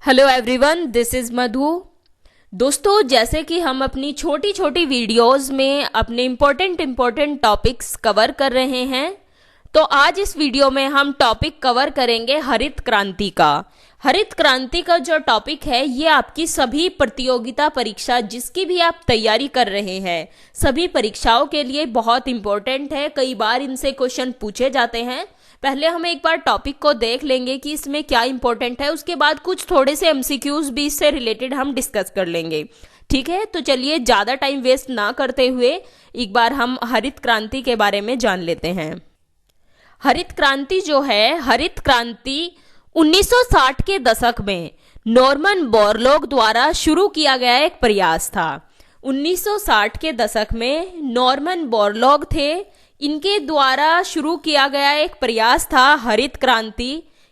Hello everyone, this is मधु। दोस्तों, जैसे कि हम अपनी छोटी छोटी वीडियोस में अपने इम्पोर्टेंट टॉपिक्स कवर कर रहे हैं, तो आज इस वीडियो में हम टॉपिक कवर करेंगे हरित क्रांति का। हरित क्रांति का जो टॉपिक है ये आपकी सभी प्रतियोगिता परीक्षा जिसकी भी आप तैयारी कर रहे हैं, सभी परीक्षाओं के लिए बहुत इंपॉर्टेंट है। कई बार इनसे क्वेश्चन पूछे जाते हैं। पहले हम एक बार टॉपिक को देख लेंगे कि इसमें क्या इंपॉर्टेंट है, उसके बाद कुछ थोड़े से एमसीक्यूज भी इससे रिलेटेड हम डिस्कस कर लेंगे। ठीक है, तो चलिए ज़्यादा टाइम वेस्ट ना करते हुए एक बार हम हरित क्रांति के बारे में जान लेते हैं। हरित क्रांति जो है, हरित क्रांति 1960 के दशक में नॉर्मन बोरलॉग द्वारा शुरू किया गया एक प्रयास था। 1960 के दशक में नॉर्मन बोरलॉग थे, इनके द्वारा शुरू किया गया एक प्रयास था हरित क्रांति।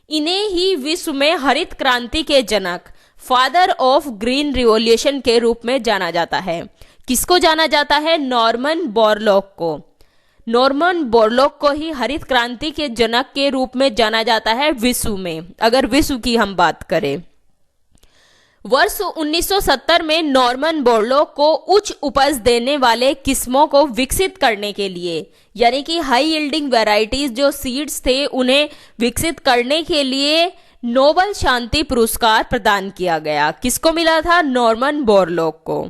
इन्हें ही विश्व में हरित क्रांति के जनक, फादर ऑफ ग्रीन रिवॉल्यूशन के रूप में जाना जाता है। किसको जाना जाता है? नॉर्मन बोरलॉग को। नॉर्मन बोरलॉग को ही हरित क्रांति के जनक के रूप में जाना जाता है विश्व में, अगर विश्व की हम बात करें। वर्ष 1970 में नॉर्मन बोरलॉग को उच्च उपज देने वाले किस्मों को विकसित करने के लिए, यानी कि हाई यील्डिंग वैरायटीज जो सीड्स थे उन्हें विकसित करने के लिए नोबेल शांति पुरस्कार प्रदान किया गया। किसको मिला था? नॉर्मन बोरलॉग को।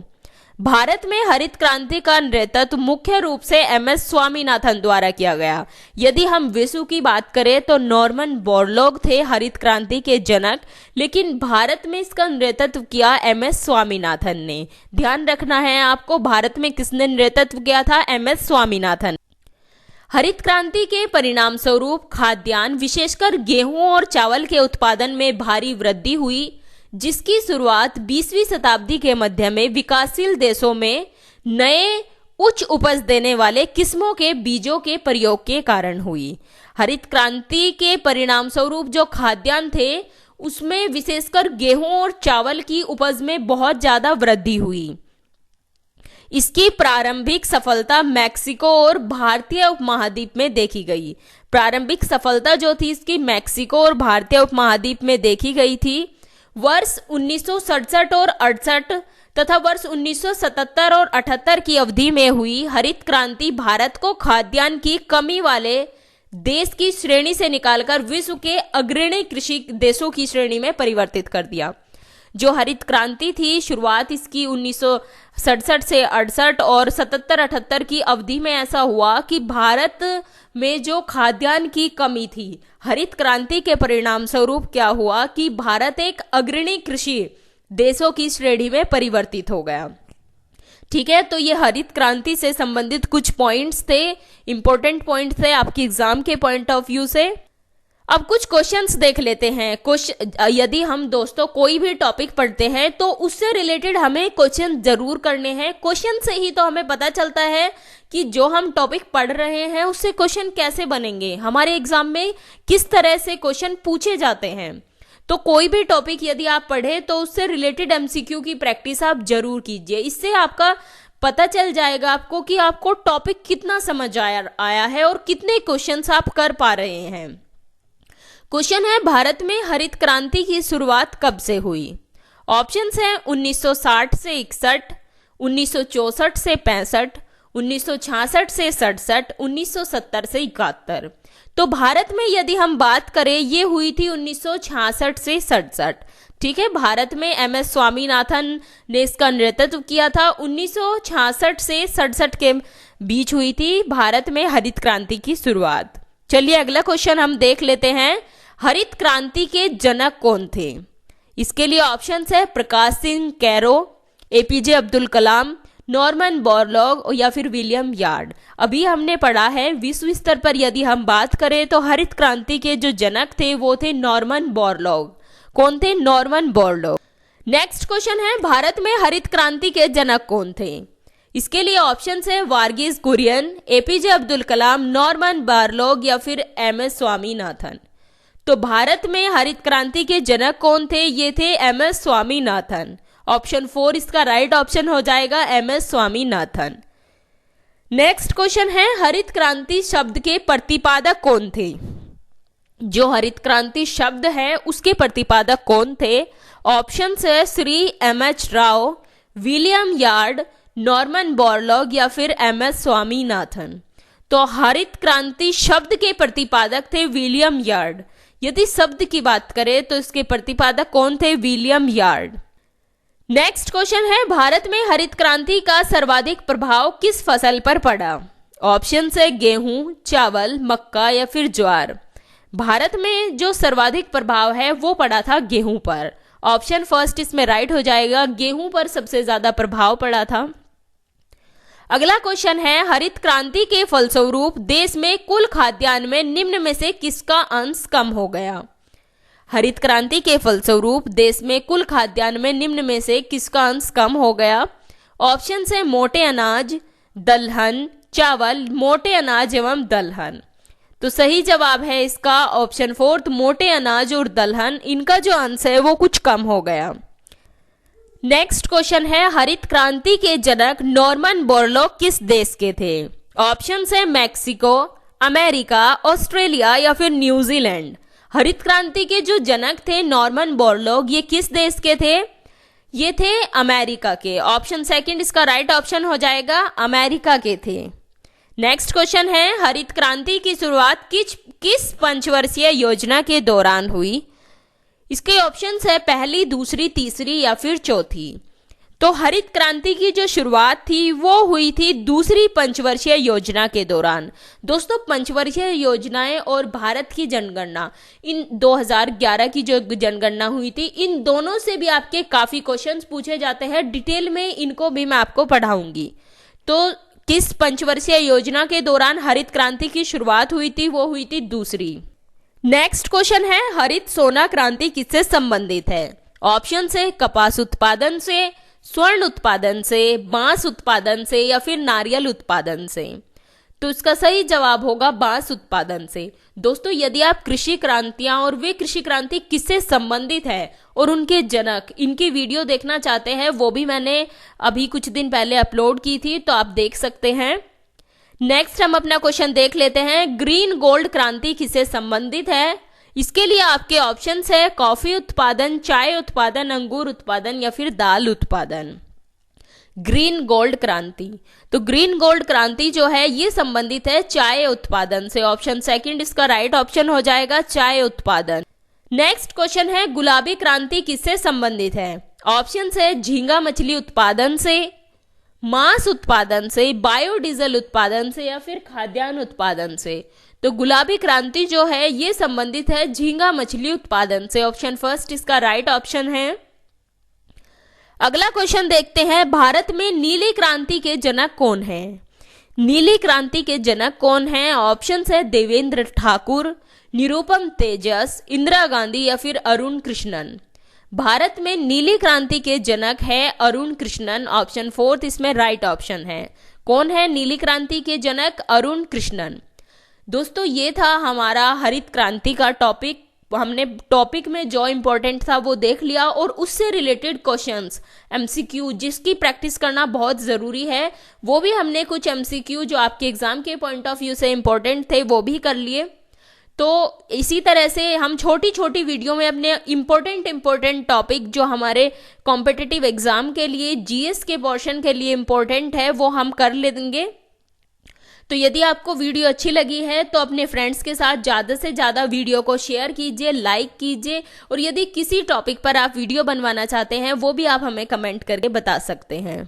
भारत में हरित क्रांति का नेतृत्व मुख्य रूप से एमएस स्वामीनाथन द्वारा किया गया। यदि हम विश्व की बात करें तो नॉर्मन बोरलॉग थे हरित क्रांति के जनक, लेकिन भारत में इसका नेतृत्व किया एमएस स्वामीनाथन ने। ध्यान रखना है आपको, भारत में किसने नेतृत्व किया था? एमएस स्वामीनाथन। हरित क्रांति के परिणाम स्वरूप खाद्यान्न, विशेषकर गेहूं और चावल के उत्पादन में भारी वृद्धि हुई, जिसकी शुरुआत 20वीं शताब्दी के मध्य में विकासशील देशों में नए उच्च उपज देने वाले किस्मों के बीजों के प्रयोग के कारण हुई। हरित क्रांति के परिणाम स्वरूप जो खाद्यान्न थे उसमें विशेषकर गेहूं और चावल की उपज में बहुत ज्यादा वृद्धि हुई। इसकी प्रारंभिक सफलता मैक्सिको और भारतीय उपमहाद्वीप में देखी गई। प्रारंभिक सफलता जो थी इसकी मैक्सिको और भारतीय उपमहाद्वीप में देखी गई थी। वर्ष 1967 और 68 तथा वर्ष 1977 और 78 की अवधि में हुई हरित क्रांति भारत को खाद्यान्न की कमी वाले देश की श्रेणी से निकालकर विश्व के अग्रणी कृषि देशों की श्रेणी में परिवर्तित कर दिया। जो हरित क्रांति थी, शुरुआत इसकी 1967 से 68 और 77-78 की अवधि में ऐसा हुआ कि भारत में जो खाद्यान्न की कमी थी, हरित क्रांति के परिणाम स्वरूप क्या हुआ कि भारत एक अग्रणी कृषि देशों की श्रेणी में परिवर्तित हो गया। ठीक है, तो ये हरित क्रांति से संबंधित कुछ पॉइंट्स थे, इंपॉर्टेंट पॉइंट्स थे आपकी एग्जाम के पॉइंट ऑफ व्यू से। अब कुछ क्वेश्चंस देख लेते हैं। यदि हम दोस्तों कोई भी टॉपिक पढ़ते हैं तो उससे रिलेटेड हमें क्वेश्चन जरूर करने हैं। क्वेश्चन से ही तो हमें पता चलता है कि जो हम टॉपिक पढ़ रहे हैं उससे क्वेश्चन कैसे बनेंगे, हमारे एग्जाम में किस तरह से क्वेश्चन पूछे जाते हैं। तो कोई भी टॉपिक यदि आप पढ़े तो उससे रिलेटेड एमसीक्यू की प्रैक्टिस आप जरूर कीजिए। इससे आपका पता चल जाएगा आपको कि आपको टॉपिक कितना समझ आया है और कितने क्वेश्चंस आप कर पा रहे हैं। क्वेश्चन है, भारत में हरित क्रांति की शुरुआत कब से हुई? ऑप्शंस हैं 1960 से 61, 1964 से 65, 1966 से 67, 1970 से 71। तो भारत में यदि हम बात करें ये हुई थी 1966 से 67। ठीक है, भारत में एमएस स्वामीनाथन ने इसका नेतृत्व किया था। 1966 से 67 के बीच हुई थी भारत में हरित क्रांति की शुरुआत। चलिए अगला क्वेश्चन हम देख लेते हैं। हरित क्रांति के जनक कौन थे? इसके लिए ऑप्शंस है Prakash Singh Cairo, APJ Abdul Kalam, Norman Borlaug या फिर विलियम यार्ड। अभी हमने पढ़ा है विश्व स्तर पर यदि हम बात करें तो हरित क्रांति के जो जनक थे वो थे नॉर्मन बोरलॉग। कौन थे? Norman Borlaug. नेक्स्ट क्वेश्चन है, भारत में हरित क्रांति के जनक कौन थे? इसके लिए ऑप्शंस है Varghese Kurien, APJ Abdul Kalam, Norman Borlaug या फिर एमएस स्वामीनाथन। तो भारत में हरित क्रांति के जनक कौन थे? ये थे एमएस स्वामीनाथन। ऑप्शन 4 इसका राइट ऑप्शन हो जाएगा, एमएस स्वामीनाथन। नेक्स्ट क्वेश्चन है, हरित क्रांति शब्द के प्रतिपादक कौन थे? जो हरित क्रांति शब्द है उसके प्रतिपादक कौन थे? ऑप्शन है Shri M H. Rao, William Yard, Norman Borlaug या फिर एम.एस. स्वामीनाथन। तो हरित क्रांति शब्द के प्रतिपादक थे विलियम यार्ड। यदि शब्द की बात करें तो इसके प्रतिपादक कौन थे? William yard. नेक्स्ट क्वेश्चन है, भारत में हरित क्रांति का सर्वाधिक प्रभाव किस फसल पर पड़ा? ऑप्शन है गेहूं, चावल, मक्का या फिर ज्वार। भारत में जो सर्वाधिक प्रभाव है वो पड़ा था गेहूं पर। ऑप्शन फर्स्ट इसमें राइट हो जाएगा, गेहूं पर सबसे ज्यादा प्रभाव पड़ा था। अगला क्वेश्चन है, हरित क्रांति के फलस्वरूप देश में कुल खाद्यान्न में निम्न में से किसका अंश कम हो गया? हरित क्रांति के फलस्वरूप देश में कुल खाद्यान्न में निम्न में से किसका अंश कम हो गया? ऑप्शन है मोटे अनाज, दलहन, चावल, मोटे अनाज एवं दलहन। तो सही जवाब है इसका ऑप्शन फोर्थ, मोटे अनाज और दलहन, इनका जो अंश है वो कुछ कम हो गया। नेक्स्ट क्वेश्चन है, हरित क्रांति के जनक नॉर्मन बोरलॉग किस देश के थे? ऑप्शन है मैक्सिको, अमेरिका, ऑस्ट्रेलिया या फिर न्यूजीलैंड। हरित क्रांति के जो जनक थे नॉर्मन बोरलॉग, ये किस देश के थे? ये थे अमेरिका के। ऑप्शन सेकंड इसका राइट ऑप्शन हो जाएगा, अमेरिका के थे। नेक्स्ट क्वेश्चन है, हरित क्रांति की शुरुआत किस पंचवर्षीय योजना के दौरान हुई? इसके ऑप्शंस है पहली, दूसरी, तीसरी या फिर चौथी। तो हरित क्रांति की जो शुरुआत थी वो हुई थी दूसरी पंचवर्षीय योजना के दौरान। दोस्तों, पंचवर्षीय योजनाएं और भारत की जनगणना, इन 2011 की जो जनगणना हुई थी, इन दोनों से भी आपके काफी क्वेश्चंस पूछे जाते हैं। डिटेल में इनको भी मैं आपको पढ़ाऊंगी। तो किस पंचवर्षीय योजना के दौरान हरित क्रांति की शुरुआत हुई थी? वो हुई थी दूसरी। नेक्स्ट क्वेश्चन है, हरित सोना क्रांति किससे संबंधित है? ऑप्शन है कपास उत्पादन से, स्वर्ण उत्पादन से, बांस उत्पादन से या फिर नारियल उत्पादन से। तो इसका सही जवाब होगा बांस उत्पादन से। दोस्तों, यदि आप कृषि क्रांतियां और वे कृषि क्रांति किससे संबंधित है और उनके जनक, इनकी वीडियो देखना चाहते हैं, वो भी मैंने अभी कुछ दिन पहले अपलोड की थी, तो आप देख सकते हैं। नेक्स्ट हम अपना क्वेश्चन देख लेते हैं, ग्रीन गोल्ड क्रांति किससे संबंधित है? इसके लिए आपके ऑप्शंस है कॉफी उत्पादन, चाय उत्पादन, अंगूर उत्पादन या फिर दाल उत्पादन। ग्रीन गोल्ड क्रांति, तो ग्रीन गोल्ड क्रांति जो है ये संबंधित है चाय उत्पादन से। ऑप्शन सेकंड इसका राइट ऑप्शन हो जाएगा, चाय उत्पादन। नेक्स्ट क्वेश्चन है, गुलाबी क्रांति किससे संबंधित है? ऑप्शन है झींगा मछली उत्पादन से, मांस उत्पादन से, बायोडीजल उत्पादन से या फिर खाद्यान्न उत्पादन से। तो गुलाबी क्रांति जो है ये संबंधित है झींगा मछली उत्पादन से। ऑप्शन फर्स्ट इसका राइट ऑप्शन है। अगला क्वेश्चन देखते हैं, भारत में नीली क्रांति के जनक कौन है? नीली क्रांति के जनक कौन है? ऑप्शन है देवेंद्र ठाकुर, निरुपम तेजस, इंदिरा गांधी या फिर अरुण कृष्णन। भारत में नीली क्रांति के जनक है अरुण कृष्णन। ऑप्शन फोर्थ इसमें राइट ऑप्शन है। कौन है नीली क्रांति के जनक? अरुण कृष्णन। दोस्तों, ये था हमारा हरित क्रांति का टॉपिक। हमने टॉपिक में जो इम्पोर्टेंट था वो देख लिया और उससे रिलेटेड क्वेश्चंस, एमसीक्यू, जिसकी प्रैक्टिस करना बहुत ज़रूरी है, वो भी हमने कुछ एमसीक्यू जो आपके एग्जाम के पॉइंट ऑफ व्यू से इम्पोर्टेंट थे वो भी कर लिए। तो इसी तरह से हम छोटी छोटी वीडियो में अपने इम्पोर्टेंट टॉपिक जो हमारे कॉम्पिटिटिव एग्जाम के लिए, जीएस के पोर्शन के लिए इम्पोर्टेंट है, वो हम कर लेंगे। तो यदि आपको वीडियो अच्छी लगी है तो अपने फ्रेंड्स के साथ ज़्यादा से ज़्यादा वीडियो को शेयर कीजिए, लाइक कीजिए, और यदि किसी टॉपिक पर आप वीडियो बनवाना चाहते हैं वो भी आप हमें कमेंट करके बता सकते हैं।